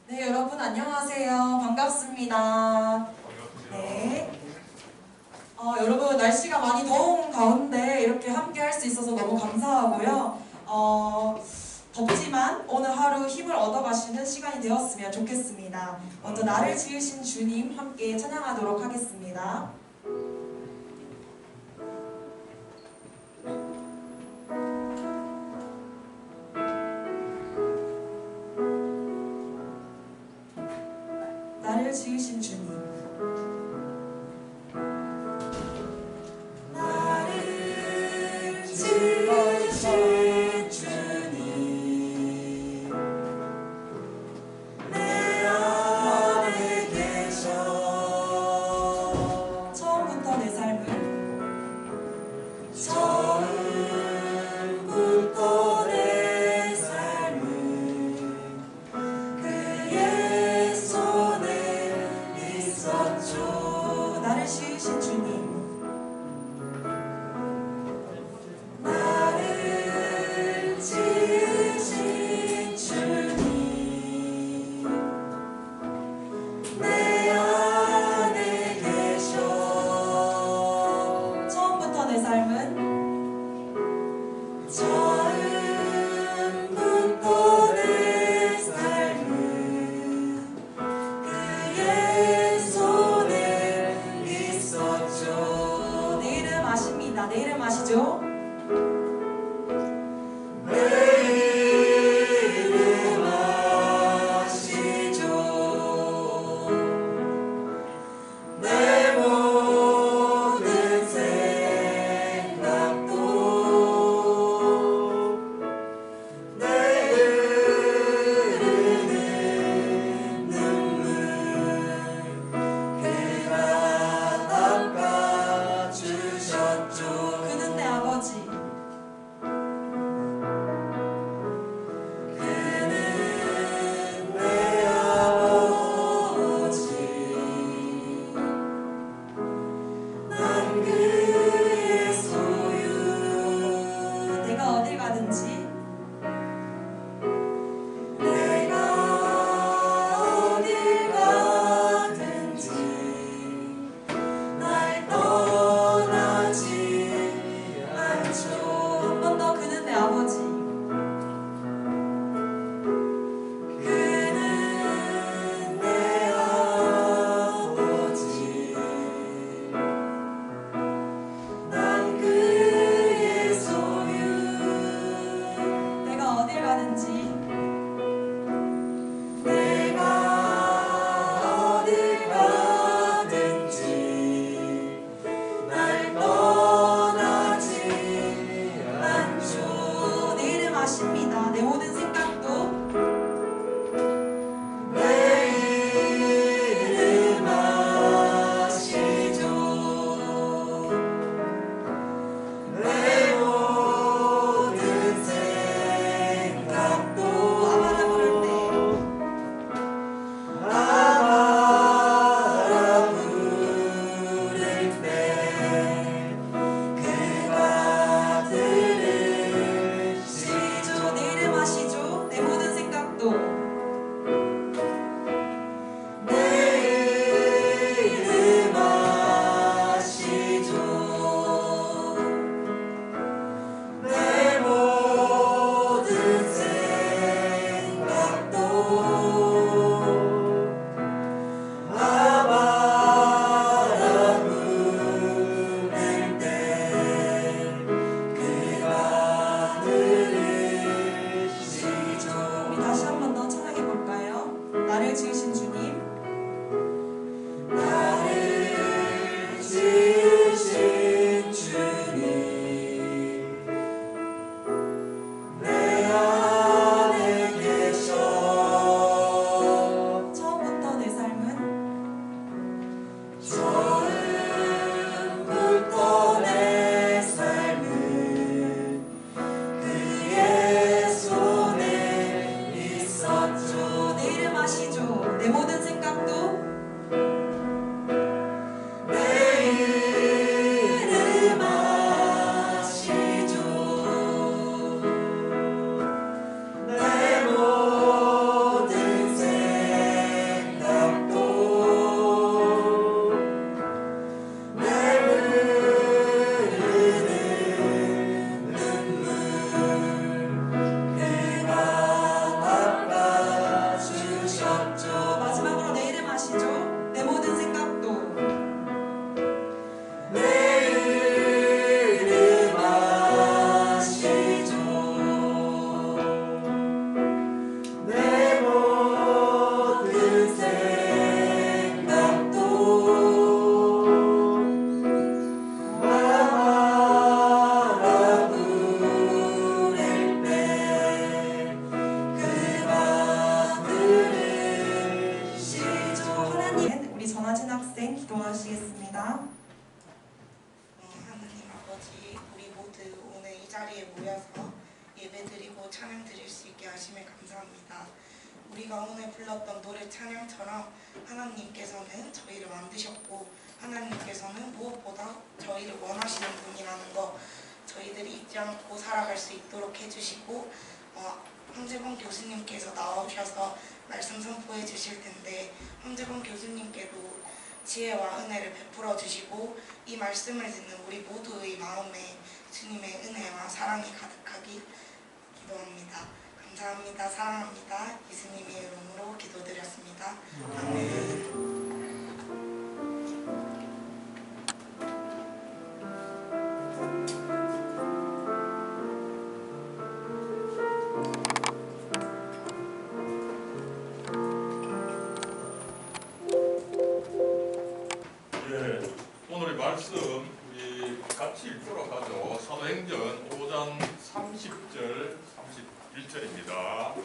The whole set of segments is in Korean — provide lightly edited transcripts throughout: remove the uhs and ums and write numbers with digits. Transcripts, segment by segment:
네, 여러분 안녕하세요. 반갑습니다. 네. 여러분 날씨가 많이 더운 가운데 이렇게 함께 할 수 있어서 너무 감사하고요. 덥지만 오늘 하루 힘을 얻어가시는 시간이 되었으면 좋겠습니다. 먼저 나를 지으신 주님 함께 찬양하도록 하겠습니다. 나를 지으신 주님. 나를 지으신 주님, 내 안에 계셔. 처음부터 내 삶을, 처음부터 내 삶을 그의 손에 기도하시겠습니다. 하나님 아버지, 우리 모두 오늘 이 자리에 모여서 예배드리고 찬양 드릴 수 있게 하심에 감사합니다. 우리가 오늘 불렀던 노래 찬양처럼 하나님께서는 저희를 만드셨고 하나님께서는 무엇보다 저희를 원하시는 분이라는 거 저희들이 잊지 않고 살아갈 수 있도록 해주시고 황재범 교수님께서 나오셔서 말씀 선포해 주실 텐데 황재범 교수님께도 지혜와 은혜를 베풀어 주시고 이 말씀을 듣는 우리 모두의 마음에 주님의 은혜와 사랑이 가득하길 기도합니다. 감사합니다. 사랑합니다. 예수님의 이름으로 기도드렸습니다. 아멘. 오늘의 말씀 우리 같이 읽도록 하죠. 사도행전 5장 30절 31절입니다.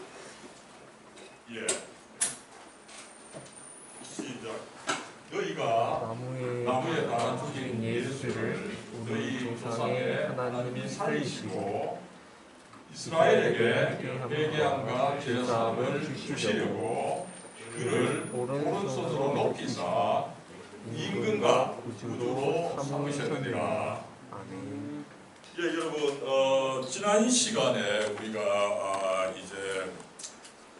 시작. 너희가 나무에 달아 죽인 예수를 너희 조상의 하나님이 살리시고 이스라엘에게 회개함과 죄사함을 주시려고 그를 오른손으로 높이사 임금과 구주로 삼으셨느니라. 여러분, 지난 시간에 우리가 이제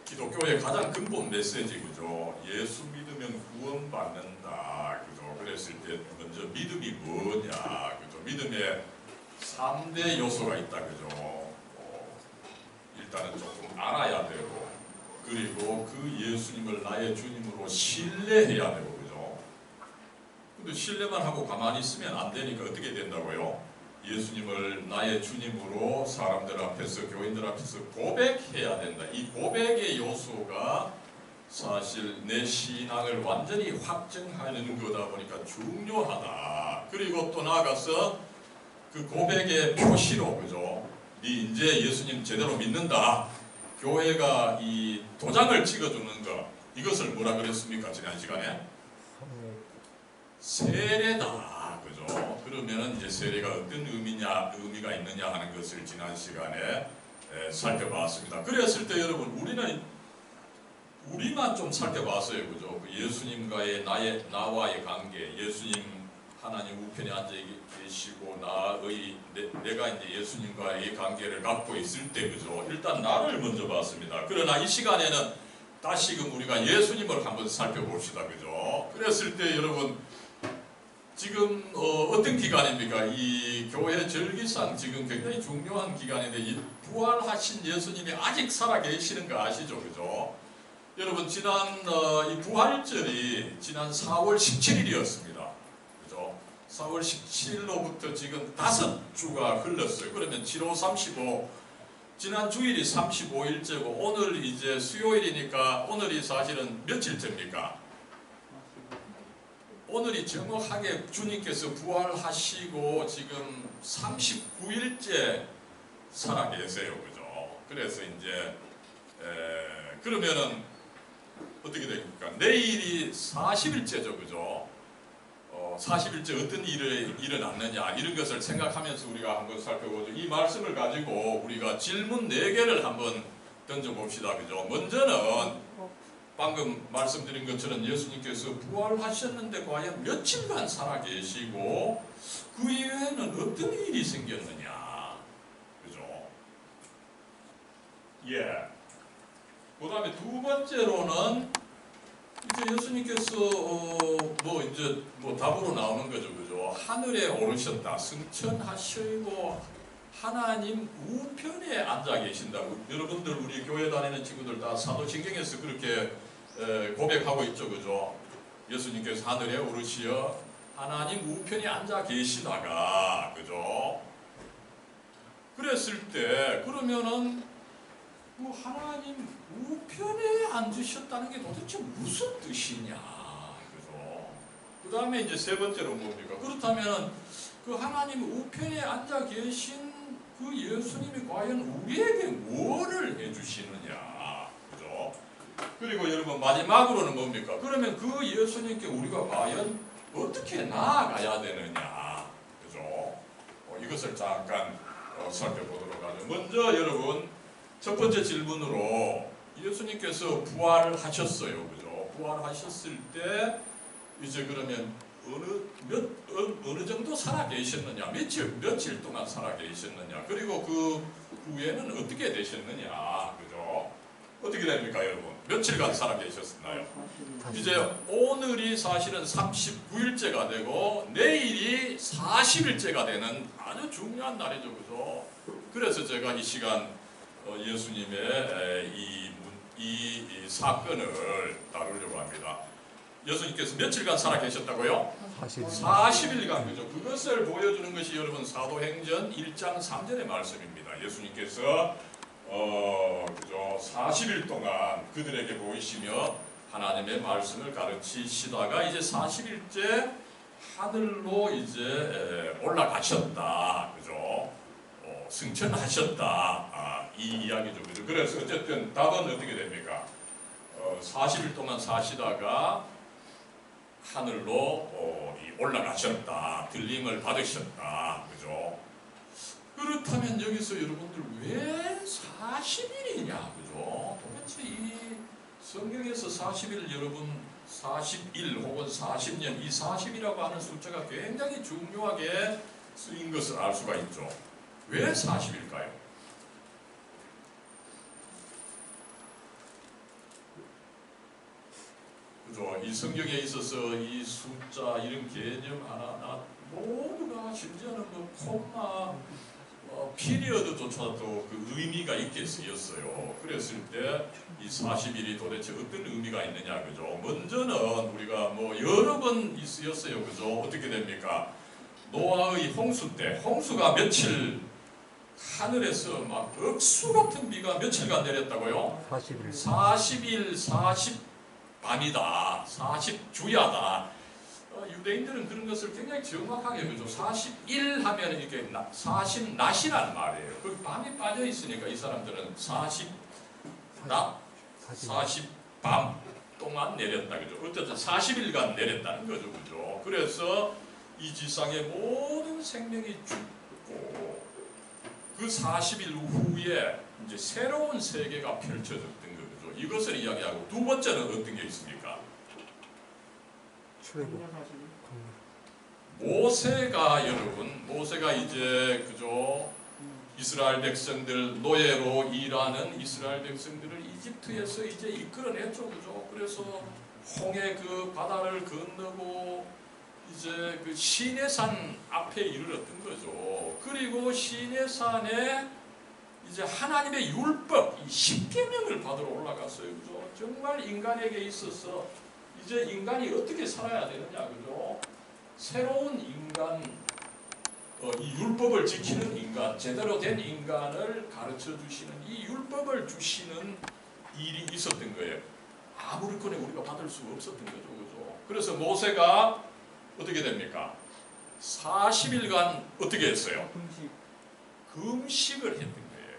기독교의 가장 근본 메시지, 그죠? 예수 믿으면 구원받는다, 그죠? 그랬을 때 먼저 믿음이 뭐냐, 그죠? 믿음에 3대 요소가 있다, 그죠? 일단은 조금 알아야 되고, 그리고 그 예수님을 나의 주님으로 신뢰해야 되고, 근데 신뢰만 하고 가만히 있으면 안 되니까 어떻게 된다고요? 예수님을 나의 주님으로 사람들 앞에서, 교인들 앞에서 고백해야 된다. 이 고백의 요소가 사실 내 신앙을 완전히 확증하는 거다 보니까 중요하다. 그리고 또 나아가서 그 고백의 표시로, 그죠? 이제 예수님 제대로 믿는다. 교회가 이 도장을 찍어주는 것, 이것을 뭐라 그랬습니까? 지난 시간에? 세례다, 그죠? 그러면은 이제 세례가 어떤 의미가 있느냐 하는 것을 지난 시간에 살펴봤습니다. 그랬을 때 여러분, 우리만 좀 살펴봤어요, 그죠? 그 예수님과의 나와의 관계, 예수님 하나님 우편에 앉아 계시고 내가 이제 예수님과의 관계를 갖고 있을 때, 그죠? 일단 나를 먼저 봤습니다. 그러나 이 시간에는 다시금 우리가 예수님을 한번 살펴봅시다, 그죠? 그랬을 때 여러분, 지금 어떤 기간입니까? 이 교회 절기상 지금 굉장히 중요한 기간인데 이 부활하신 예수님이 아직 살아계시는 거 아시죠? 그죠? 여러분, 지난 이 부활절이 지난 4월 17일이었습니다. 그죠? 4월 17일로부터 지금 5주가 흘렀어요. 그러면 7호 35, 지난 주일이 35일째고 오늘 이제 수요일이니까 오늘이 사실은 며칠째입니까? 오늘이 정확하게 주님께서 부활하시고 지금 39일째 살아계세요, 그죠? 그래서 이제 그러면은 어떻게 됩니까? 내일이 40일째죠, 그죠? 40일째 어떤 일이 일어났느냐 이런 것을 생각하면서 우리가 한번 살펴보죠. 이 말씀을 가지고 우리가 질문 4개를 한번 던져봅시다, 그죠? 먼저는 방금 말씀드린 것처럼 예수님께서 부활하셨는데 과연 며칠간 살아계시고 그 이후에는 어떤 일이 생겼느냐, 그죠? 그 다음에 두 번째로는 이제 예수님께서 답으로 나오는 거죠, 그죠? 하늘에 오르셨다, 승천하시고 하나님 우편에 앉아 계신다고. 여러분들 우리 교회 다니는 친구들 다 사도신경에서 그렇게 고백하고 있죠, 그죠? 예수님께서 하늘에 오르시어 하나님 우편에 앉아 계시다가, 그죠? 그랬을 때 그러면은 그 하나님 우편에 앉으셨다는 게 도대체 무슨 뜻이냐, 그죠? 그 다음에 이제 세 번째로 뭡니까? 그렇다면은 그 하나님 우편에 앉아 계신 그 예수님이 과연 우리에게 뭐를 해주시느냐, 그죠? 그리고 여러분 마지막으로는 뭡니까? 그러면 그 예수님께 우리가 과연 어떻게 나아가야 되느냐, 그죠? 이것을 잠깐 살펴보도록 하죠. 먼저 여러분 첫 번째 질문으로 예수님께서 부활하셨어요, 그죠? 부활하셨을 때 이제 그러면 어느 정도 살아 계셨느냐, 며칠 동안 살아 계셨느냐, 그리고 그 후에는 어떻게 되셨느냐, 그죠? 어떻게 됩니까, 여러분? 며칠간 살아 계셨나요? 이제 오늘이 사실은 39일째가 되고 내일이 40일째가 되는 아주 중요한 날이죠, 그죠? 그래서 제가 이 시간 예수님의 이 사건을 다루려고 합니다. 예수님께서 며칠간 살아 계셨다고요? 40일간, 그죠? 그것을 보여주는 것이 여러분 사도행전 1장 3절의 말씀입니다. 예수님께서 그죠? 40일 동안 그들에게 보이시며 하나님의 말씀을 가르치시다가 이제 40일째 하늘로 이제 올라가셨다, 그죠? 승천하셨다, 이 이야기죠, 그죠? 그래서 어쨌든 답은 어떻게 됩니까? 40일 동안 사시다가 하늘로 올라가셨다, 들림을 받으셨다, 그죠? 그렇다면 여기서 여러분들 왜 40일이냐, 그죠? 도대체 이 성경에서 40일, 여러분 40일 혹은 40년, 이 40이라고 하는 숫자가 굉장히 중요하게 쓰인 것을 알 수가 있죠. 왜 40일까요? 그죠? 이 성경에 있어서 이 숫자, 이런 개념 하나하나 모두가, 심지어는 뭐 콤마, 피리어드조차도 그 의미가 있게 쓰였어요. 그랬을 때 이 40일이 도대체 어떤 의미가 있느냐, 그죠? 먼저는 우리가 뭐 여러 번 쓰였어요, 그죠? 어떻게 됩니까? 노아의 홍수 때, 홍수가 며칠, 하늘에서 막 억수 같은 비가 며칠간 내렸다고요? 40일. 40일, 40밤이다, 40주야다. 유대인들은 그런 것을 굉장히 정확하게, 그죠? 41 하면 이렇게 40낮이라는 말이에요. 그 밤이 빠져 있으니까 이 사람들은 40낮, 40밤 동안 내렸다, 그죠? 어쨌든 40일간 내렸다는 거죠, 그죠? 그래서 이 지상의 모든 생명이 죽고 그 40일 후에 이제 새로운 세계가 펼쳐졌던 거죠. 이것을 이야기하고, 두 번째는 어떤 게 있습니까? 모세가, 여러분, 모세가 이제 그죠? 이스라엘 백성들, 노예로 일하는 이스라엘 백성들을 이집트에서 이제 이끌어냈죠, 그죠? 그래서 홍해 그 바다를 건너고 이제 그 시내산 앞에 이르렀던 거죠. 그리고 시내산에 이제 하나님의 율법, 이 십계명을 받으러 올라갔어요, 그죠? 정말 인간에게 있어서 이제 인간이 어떻게 살아야 되느냐, 그죠? 새로운 인간, 이 율법을 지키는 인간, 제대로 된 인간을 가르쳐 주시는, 이 율법을 주시는 일이 있었던 거예요. 아무렇거나 우리가 받을 수 없었던 거죠, 그죠? 그래서 모세가 어떻게 됩니까? 40일간 어떻게 했어요? 금식을 했던 거예요.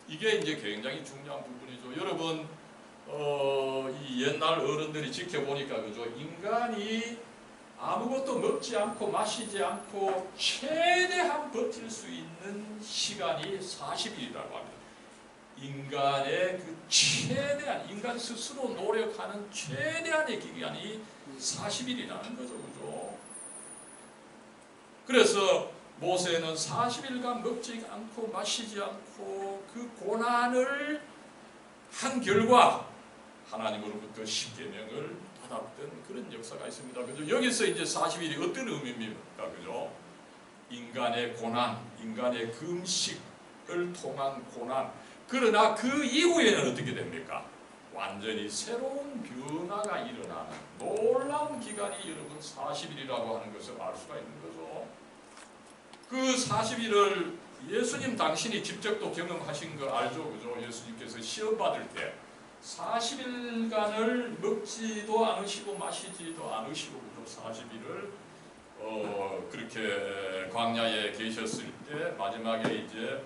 이게 이제 굉장히 중요한 부분이죠. 여러분, 이 옛날 어른들이 지켜보니까, 그죠? 인간이 아무것도 먹지 않고 마시지 않고 최대한 버틸 수 있는 시간이 40일이라고 합니다. 인간의 그 최대한, 인간 스스로 노력하는 최대한의 기간이 40일이라는 거죠, 그죠? 그래서 모세는 40일간 먹지 않고 마시지 않고 그 고난을 한 결과 하나님으로부터 십계명을 받았던 그런 역사가 있습니다. 그죠? 여기서 이제 40일이 어떤 의미입니까? 그죠? 인간의 고난, 인간의 금식을 통한 고난. 그러나 그 이후에는 어떻게 됩니까? 완전히 새로운 변화가 일어나는 놀라운 기간이 여러분 40일이라고 하는 것을 알 수가 있는 거죠. 그 40일을 예수님 당신이 직접 또 경험하신 거 알죠? 그죠? 예수님께서 시험 받을 때 40일간을 먹지도 않으시고 마시지도 않으시고, 그죠? 40일을 그렇게 광야에 계셨을 때 마지막에 이제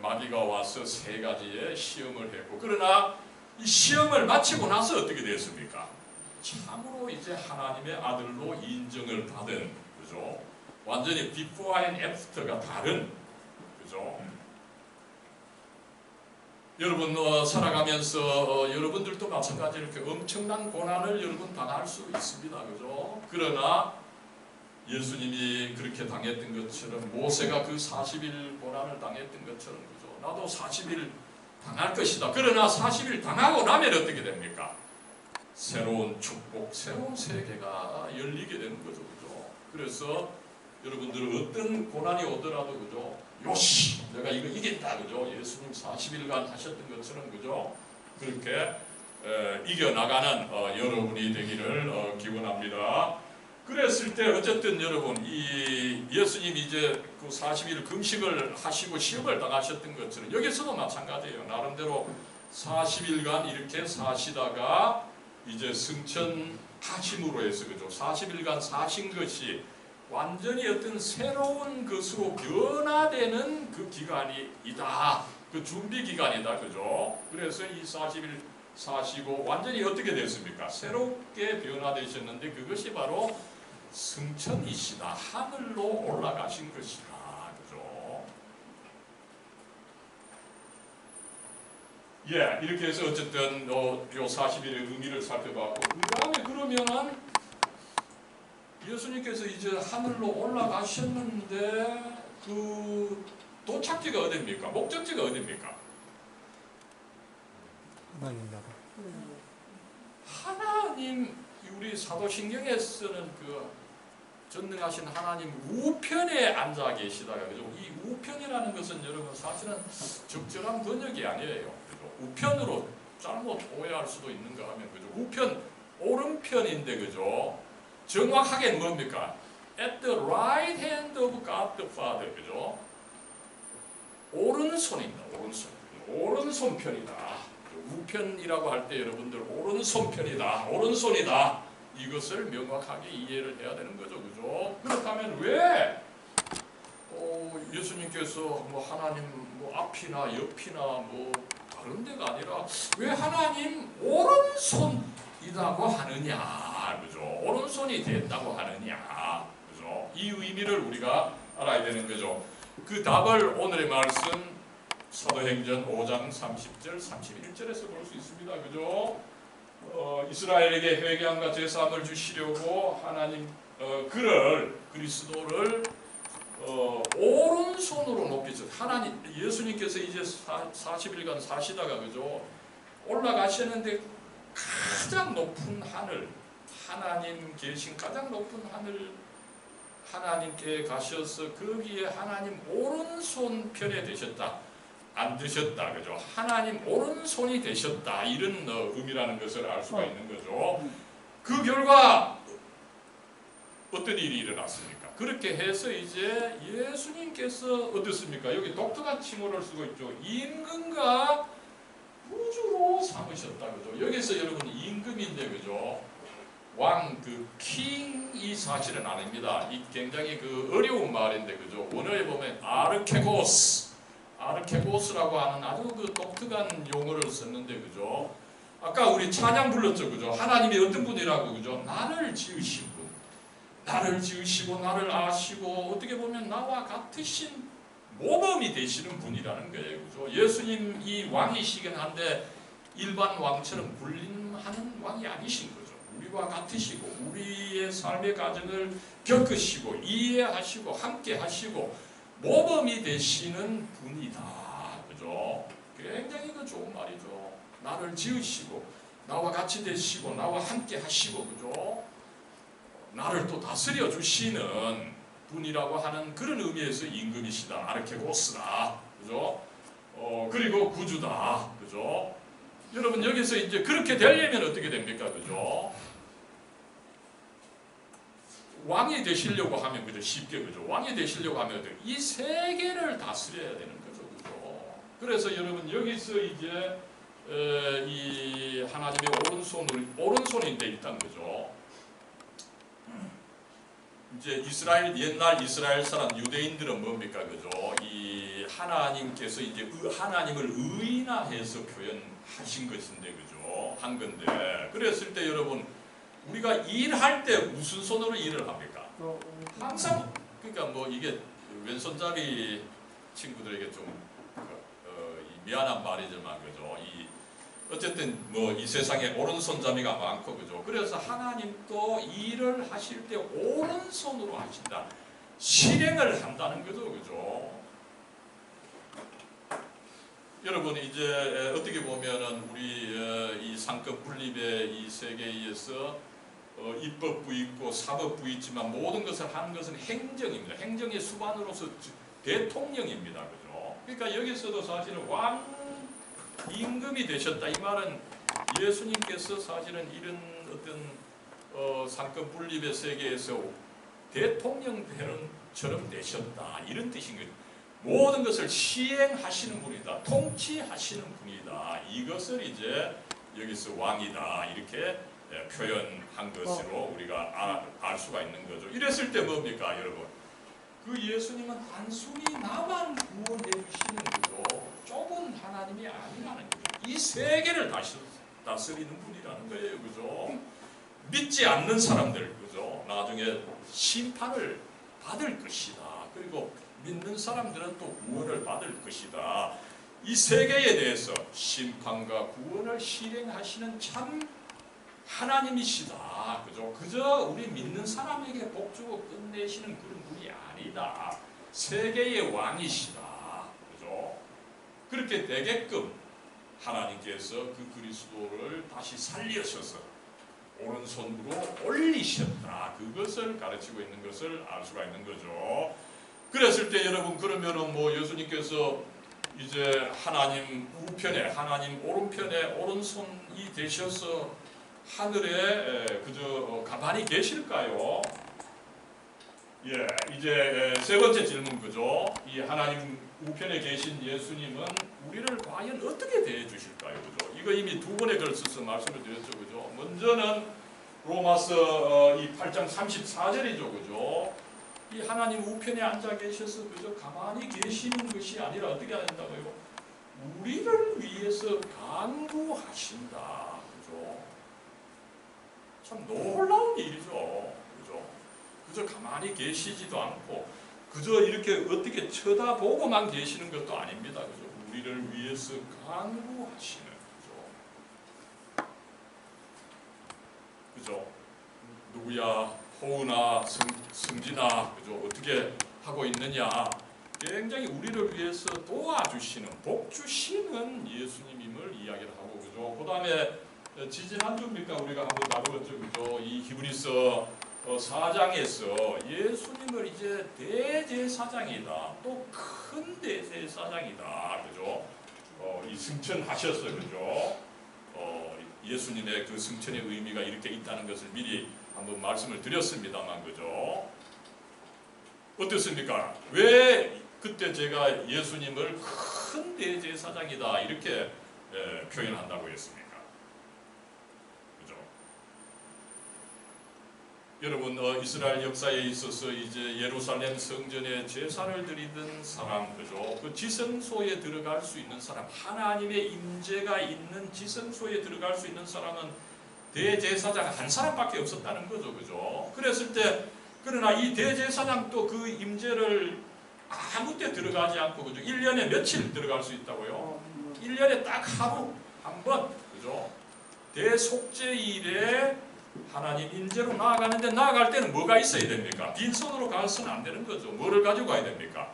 마귀가 와서 3가지의 시험을 했고, 그러나 이 시험을 마치고 나서 어떻게 됐습니까? 참으로 이제 하나님의 아들로 인정을 받은, 그죠? 완전히 before and after가 다른, 그죠? 여러분 살아가면서 여러분들도 마찬가지로 이렇게 엄청난 고난을 여러분 당할 수 있습니다, 그죠? 그러나 예수님이 그렇게 당했던 것처럼, 모세가 그 40일 고난을 당했던 것처럼, 그죠? 나도 40일 당할 것이다. 그러나 40일 당하고 나면 어떻게 됩니까? 새로운 축복, 새로운 세계가 열리게 되는 거죠, 그죠? 그래서 여러분들 어떤 고난이 오더라도, 그죠? 요시, 내가 이거 이긴다, 그죠? 예수님 40일간 하셨던 것처럼, 그죠? 그렇게 이겨나가는 여러분이 되기를 기원합니다. 그랬을 때 어쨌든 여러분, 이 예수님이 이제 그 40일 금식을 하시고 시험을 당하셨던 것처럼 여기서도 마찬가지예요. 나름대로 40일간 이렇게 사시다가 이제 승천하심으로 해서, 그죠? 40일간 사신 것이 완전히 어떤 새로운 것으로 변화되는 그 기간이다. 그 준비 기간이다, 그죠? 그래서 이 40일 사시고 완전히 어떻게 됐습니까? 새롭게 변화되셨는데 그것이 바로 승천이시다. 하늘로 올라가신 것이다, 그죠? 예, 이렇게 해서 어쨌든 요 40일의 의미를 살펴봤고, 그 다음에 그러면은 예수님께서 이제 하늘로 올라가셨는데 그 도착지가 어디입니까? 목적지가 어디입니까? 하나님 나라. 하나님, 우리 사도신경에서는 그 전능하신 하나님 우편에 앉아 계시다가, 그죠? 이 우편이라는 것은 여러분 사실은 적절한 번역이 아니에요, 그죠? 우편으로 잘못 오해할 수도 있는가 하면, 그죠? 우편, 오른편인데, 그죠? 정확하게 뭡니까? At the right hand of God the Father, 그죠? 오른손입니다, 오른손. 오른손편이다. 우편이라고 할 때 여러분들 오른손편이다, 오른손이다. 이것을 명확하게 이해를 해야 되는 거죠, 그죠? 그렇다면 왜 예수님께서 뭐 하나님 뭐 앞이나 옆이나 뭐 다른 데가 아니라 왜 하나님 오른손이라고 하느냐, 그죠? 오른손이 됐다고 하느냐, 그죠? 이 의미를 우리가 알아야 되는 거죠. 그 답을 오늘의 말씀 사도행전 5장 30절 31절에서 볼 수 있습니다, 그죠? 이스라엘에게 회개함과 제사함을 주시려고 하나님 그리스도를 오른손으로 높이셨어요. 하나님, 예수님께서 이제 40일간 사시다가, 그죠? 올라가셨는데 가장 높은 하늘, 하나님 계신 가장 높은 하늘, 하나님께 가셔서 거기에 하나님 오른손 편에 되셨다. 앉으셨다, 그죠? 하나님 오른손이 되셨다, 이런 의미라는 것을 알 수가 있는 거죠. 그 결과 어떤 일이 일어났습니까? 그렇게 해서 이제 예수님께서 어떻습니까? 여기 독특한 칭호를 쓰고 있죠. 임금과 구주로 삼으셨다, 그죠? 여기서 여러분 임금인데, 그죠? 왕, 그 킹이 사실은 아닙니다. 이 굉장히 그 어려운 말인데, 그죠? 원어에 보면 아르케고스라고 하는 아주 그 독특한 용어를 썼는데, 그죠? 아까 우리 찬양 불렀죠, 그죠? 하나님이 어떤 분이라고, 그죠? 나를 지으신 분, 나를 지으시고 나를 아시고 어떻게 보면 나와 같으신 모범이 되시는 분이라는 거예요, 그죠? 예수님 이 왕이시긴 한데 일반 왕처럼 군림하는 왕이 아니신 거죠. 우리와 같으시고 우리의 삶의 과정을 겪으시고 이해하시고 함께 하시고 모범이 되시는 분이다, 그죠? 굉장히 그 좋은 말이죠. 나를 지으시고 나와 같이 되시고 나와 함께 하시고, 그죠? 나를 또 다스려 주시는 분이라고 하는 그런 의미에서 임금이시다, 아르케고스다, 그죠? 그리고 구주다, 그죠? 여러분 여기서 이제 그렇게 되려면 어떻게 됩니까, 그죠? 왕이 되시려고 하면, 그죠? 쉽게, 그죠? 왕이 되시려고 하면 이 세계를 다스려야 되는 거죠, 그죠? 그래서 여러분 여기서 이제 이 하나님의 오른손인데 일단, 그죠? 이제 옛날 이스라엘 사람 유대인들은 뭡니까, 그죠? 이 하나님께서 이제 하나님을 의인화해서 표현하신 것인데, 그죠? 한 건데, 그랬을 때 여러분 우리가 일할 때 무슨 손으로 일을 합니까? 항상 그러니까 뭐 이게 왼손잡이 친구들에게 좀 미안한 말이지만 그죠? 어쨌든 뭐 이 세상에 오른손잡이가 많고 그죠? 그래서 하나님도 일을 하실 때 오른손으로 하신다. 실행을 한다는 거죠, 그죠? 여러분 이제 어떻게 보면은 우리 이 상급 분립의 이 세계에서 입법부 있고 사법부 있지만 모든 것을 하는 것은 행정입니다. 행정의 수반으로서 대통령입니다, 그죠? 그러니까 여기서도 사실은 왕 임금이 되셨다. 이 말은 예수님께서 사실은 이런 어떤 상급 분립의 세계에서 대통령 되는처럼 되셨다. 이런 뜻인 거예요. 모든 것을 시행하시는 분이다. 통치하시는 분이다. 이것을 이제 여기서 왕이다. 이렇게 표현한 것으로 우리가 알 수가 있는 거죠. 이랬을 때 뭡니까, 여러분? 그 예수님은 단순히 나만 구원해 주시는 거죠. 좁은 하나님이 아니라는 거죠. 이 세계를 다스리는 분이라는 거예요, 그죠? 믿지 않는 사람들, 그죠? 나중에 심판을 받을 것이다. 그리고 믿는 사람들은 또 구원을 받을 것이다. 이 세계에 대해서 심판과 구원을 실행하시는 참 하나님이시다. 그죠? 그저 우리 믿는 사람에게 복 주고 끝내시는 그런 분이 아니다. 세계의 왕이시다. 그죠? 그렇게 되게끔 하나님께서 그 그리스도를 다시 살려셔서 오른손으로 올리셨다. 그것을 가르치고 있는 것을 알 수가 있는 거죠. 그랬을 때 여러분 그러면은 뭐 예수님께서 이제 하나님 우편에 하나님 오른편에 오른손이 되셔서 하늘에 그저 가만히 계실까요? 예, 이제 세 번째 질문 그죠? 이 하나님 우편에 계신 예수님은 우리를 과연 어떻게 대해 주실까요? 그죠? 이거 이미 두 번에 걸쳐서 말씀을 드렸죠, 그죠? 먼저는 로마서 이 8장 34절이죠, 그죠? 이 하나님 우편에 앉아 계셔서 그저 가만히 계시는 것이 아니라 어떻게 한다고요? 우리를 위해서 간구하신다, 그죠? 참 놀라운 일이죠, 그죠? 그저 가만히 계시지도 않고 그저 이렇게 어떻게 쳐다보고만 계시는 것도 아닙니다, 그죠? 우리를 위해서 간구하시는, 그죠? 누구야? 호우나 승진아, 그죠? 어떻게 하고 있느냐? 굉장히 우리를 위해서 도와주시는, 복 주시는 예수님임을 이야기를 하고, 그죠? 그 다음에 지지난주입니까? 우리가 한번 다루었죠, 그죠? 이 히브리서 4장에서 예수님을 이제 대제사장이다, 또 큰 대제사장이다, 그죠? 이 승천하셨어요, 그죠? 예수님의 그 승천의 의미가 이렇게 있다는 것을 미리 한번 말씀을 드렸습니다만, 그죠? 어떻습니까? 왜 그때 제가 예수님을 큰 대제사장이다 이렇게 표현한다고 했습니까? 그죠? 여러분 이스라엘 역사에 있어서 이제 예루살렘 성전에 제사를 드리던 사람, 그죠? 그 지성소에 들어갈 수 있는 사람, 하나님의 임재가 있는 지성소에 들어갈 수 있는 사람은 대제사장 한 사람밖에 없었다는 거죠, 그죠? 그랬을 때 그러나 이 대제사장도 그 임재를 아무 때 들어가지 않고, 그죠? 1년에 며칠 들어갈 수 있다고요? 1년에 딱 하루 한 번, 그죠? 대속죄일에 하나님 임재로 나아가는데, 나아갈 때는 뭐가 있어야 됩니까? 빈손으로 가서는 안 되는 거죠. 뭐를 가지고 가야 됩니까?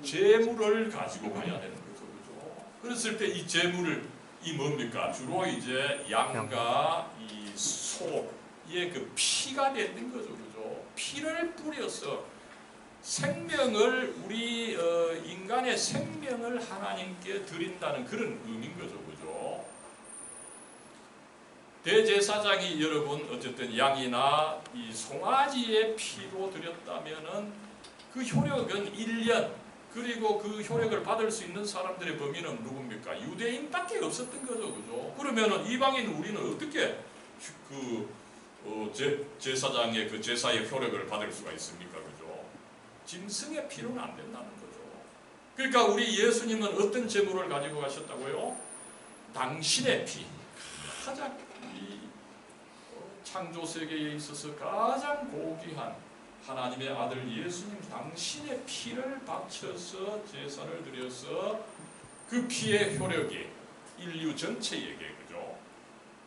재물을 가지고 가야 되는 거죠, 그죠? 그랬을 때 이 재물을 이 뭡니까? 주로 이제 양과 이 소의 그 피가 되는 거죠, 그죠? 피를 뿌려서 생명을 우리 인간의 생명을 하나님께 드린다는 그런 의미인 거죠, 그죠? 대제사장이 여러분 어쨌든 양이나 이 송아지의 피로 드렸다면은 그 효력은 1년, 그리고 그 효력을 받을 수 있는 사람들의 범위는 누굽니까? 유대인밖에 없었던 거죠, 그죠? 그러면은 이방인 우리는 어떻게 그 제사장의 그 제사의 효력을 받을 수가 있습니까, 그죠? 짐승의 피로는 안 된다는 거죠. 그러니까 우리 예수님은 어떤 제물을 가지고 가셨다고요? 당신의 피, 가장 창조 세계에 있어서 가장 고귀한 하나님의 아들 예수님 당신의 피를 바쳐서 제사를 드려서 그 피의 효력이 인류 전체에게 그죠?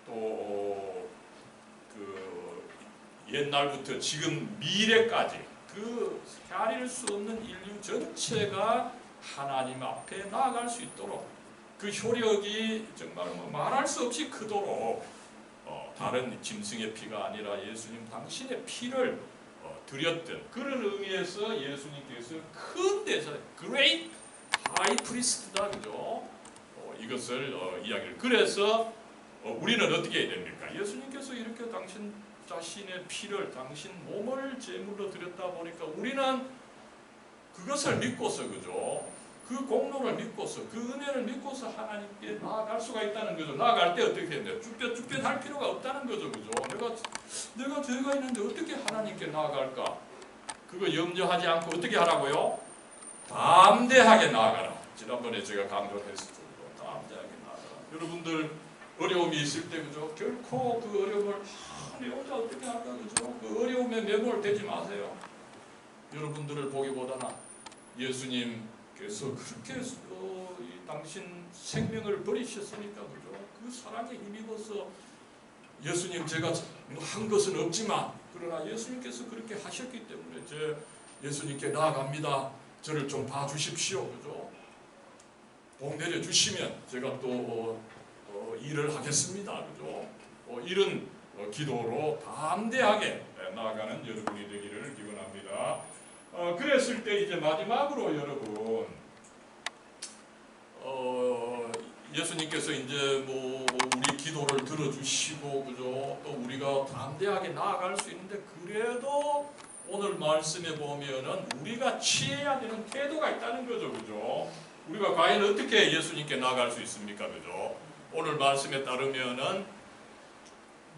또 그 옛날부터 지금 미래까지 그 헤아릴 수 없는 인류 전체가 하나님 앞에 나아갈 수 있도록 그 효력이 정말 말할 수 없이 크도록 다른 짐승의 피가 아니라 예수님 당신의 피를 드렸던 그런 의미에서 예수님께서 큰 대사, Great High Priest다, 그죠? 이것을 이야기를. 그래서 우리는 어떻게 해야 됩니까? 예수님께서 이렇게 당신 자신의 피를, 당신 몸을 제물로 드렸다 보니까 우리는 그것을 믿고서, 그죠? 그 공로를 믿고서, 그 은혜를 믿고서 하나님께 나아갈 수가 있다는 거죠. 나아갈 때 어떻게 해야 돼요? 쭈뼛쭈뼛 할 필요가 없다는 거죠, 그죠? 내가 죄가 있는데 어떻게 하나님께 나아갈까? 그거 염려하지 않고 어떻게 하라고요? 담대하게 나아가라. 지난번에 제가 강조했을 정도로 담대하게 나아가라. 여러분들 어려움이 있을 때, 그죠? 결코 그 어려움을 내 혼자 어떻게 할까, 그죠? 그 어려움에 매몰되지 마세요. 여러분들을 보기보다는 예수님께서 그렇게 이 당신 생명을 버리셨으니까, 그죠? 그 사랑에 힘입어서 예수님, 제가 한 것은 없지만 그러나 예수님께서 그렇게 하셨기 때문에 제 예수님께 나아갑니다. 저를 좀 봐주십시오, 그죠? 복 내려주시면 제가 또 일을 하겠습니다, 그죠? 이런 기도로 담대하게 나아가는 여러분이 되기를 기원합니다. 그랬을 때 이제 마지막으로 여러분, 예수님께서 이제 뭐 우리 기도를 들어주시고, 그죠? 또 우리가 담대하게 나아갈 수 있는데, 그래도 오늘 말씀에 보면은 우리가 취해야 되는 태도가 있다는 거죠, 그죠? 우리가 과연 어떻게 예수님께 나아갈 수 있습니까, 그죠? 오늘 말씀에 따르면은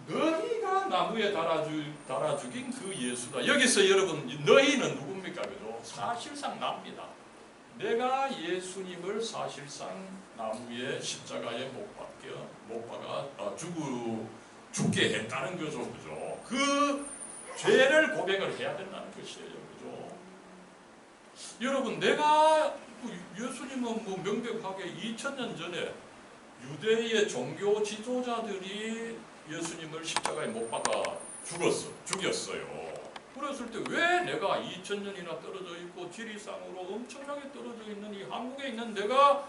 너희가 나무에 달아 죽인 그 예수다. 여기서 여러분, 너희는 누굽니까, 그죠? 사실상 납니다. 내가 예수님을 사실상 나무에 십자가에 못 박아 죽게 했다는 거죠, 그죠? 그 죄를 고백을 해야 된다는 것이에요, 그죠? 여러분, 내가 예수님은 뭐 명백하게 2000년 전에 유대의 종교 지도자들이 예수님을 십자가에 못 박아 죽였어요. 그랬을 때 왜 내가 2000년이나 떨어져 있고 지리상으로 엄청나게 떨어져 있는 이 한국에 있는 내가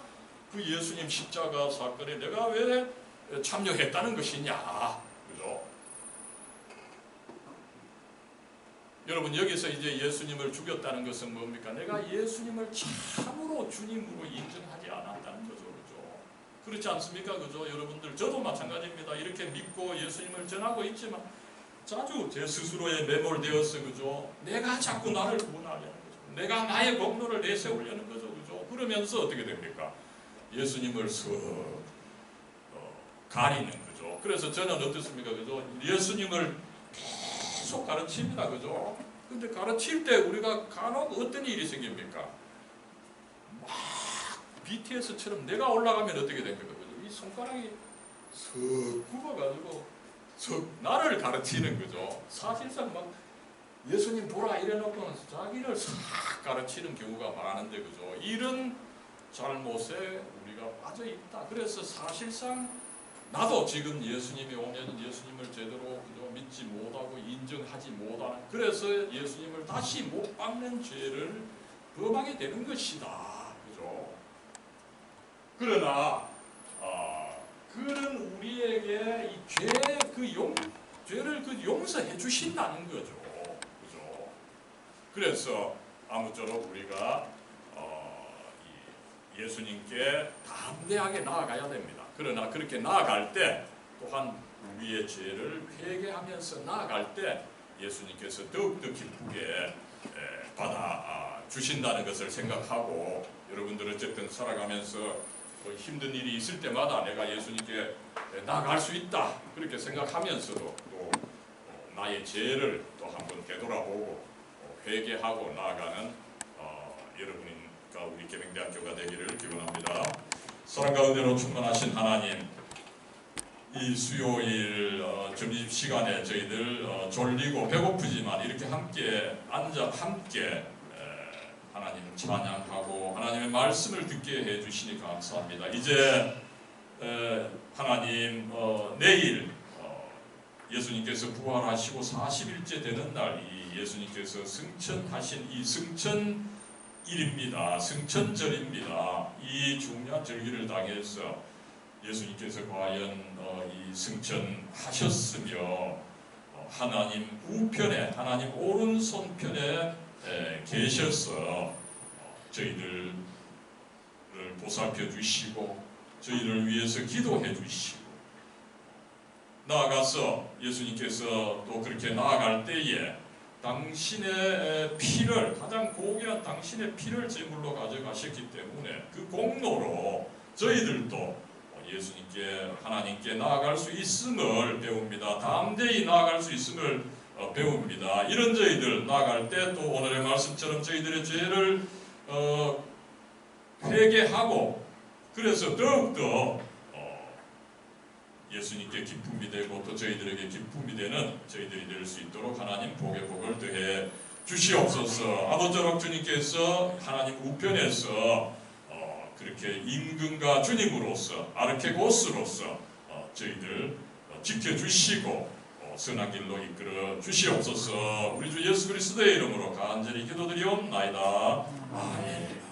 그 예수님 십자가 사건에 내가 왜 참여했다는 것이냐, 그죠? 여러분, 여기서 이제 예수님을 죽였다는 것은 뭡니까? 내가 예수님을 참으로 주님으로 인정하지 않았다는 거죠, 그죠? 그렇지 않습니까, 그죠? 여러분들, 저도 마찬가지입니다. 이렇게 믿고 예수님을 전하고 있지만 자주 제 스스로에 매몰되어서, 그죠? 내가 자꾸 나를 구원하려는 거죠. 내가 나의 공로를 내세우려는 거죠, 그죠? 그러면서 어떻게 됩니까? 예수님을 가리는 거죠. 그래서 저는 어떻습니까, 그죠? 예수님을 계속 가르칩니다, 그죠? 근데 가르칠 때 우리가 간혹 어떤 일이 생깁니까? 막 BTS처럼 내가 올라가면 어떻게 됩니까, 그죠? 이 손가락이 슥 굽어가지고 나를 가르치는 거죠. 사실상 막 예수님 보라 이래놓고는 자기를 싹 가르치는 경우가 많은데, 그죠? 이런 잘못에 우리가 빠져 있다. 그래서 사실상 나도 지금 예수님이 오면 예수님을 제대로, 그죠? 믿지 못하고 인정하지 못하는, 그래서 예수님을 다시 못 박는 죄를 범하게 되는 것이다, 그죠? 그러나 그는 우리에게 이 죄를 용서해 주신다는 거죠, 그죠? 그래서 아무쪼록 우리가 예수님께 담대하게 나아가야 됩니다. 그러나 그렇게 나아갈 때 또한 우리의 죄를 회개하면서 나아갈 때 예수님께서 더욱더 기쁘게 받아 주신다는 것을 생각하고, 여러분들 어쨌든 살아가면서 힘든 일이 있을 때마다 내가 예수님께 나아갈 수 있다, 그렇게 생각하면서도 또 나의 죄를 또 한번 되돌아보고 회개하고 나아가는 여러분과 우리 계명대학교가 되기를 기원합니다. 사랑과 은혜로 충만하신 하나님, 이 수요일 점심 시간에 저희들 졸리고 배고프지만 이렇게 함께 앉아 함께 하나님을 찬양하고 하나님의 말씀을 듣게 해주시니 감사합니다. 이제 하나님 내일 예수님께서 부활하시고 40일째 되는 날 이 예수님께서 승천하신 이 승천일입니다. 승천절입니다. 이 중요한 절기를 당해서 예수님께서 과연 이 승천하셨으며 하나님 우편에 하나님 오른손편에 계셔서 저희들을 보살펴 주시고 저희를 위해서 기도해 주시고 나아가서 예수님께서 또 그렇게 나아갈 때에 당신의 피를 가장 고귀한 당신의 피를 제물로 가져가셨기 때문에 그 공로로 저희들도 예수님께 하나님께 나아갈 수 있음을 배웁니다. 담대히 나아갈 수 있음을 배웁니다. 이런 저희들 나아갈 때 또 오늘의 말씀처럼 저희들의 죄를 회개하고 그래서 더욱더 예수님께 기쁨이 되고 또 저희들에게 기쁨이 되는 저희들이 될 수 있도록 하나님 복의 복을 더해 주시옵소서. 아무쪼록 주님께서 하나님 우편에서 그렇게 임금과 주님으로서 아르케고스로서 저희들 지켜주시고 선한 길로 이끌어 주시옵소서. 우리 주 예수 그리스도의 이름으로 간절히 기도드리옵나이다. 아멘.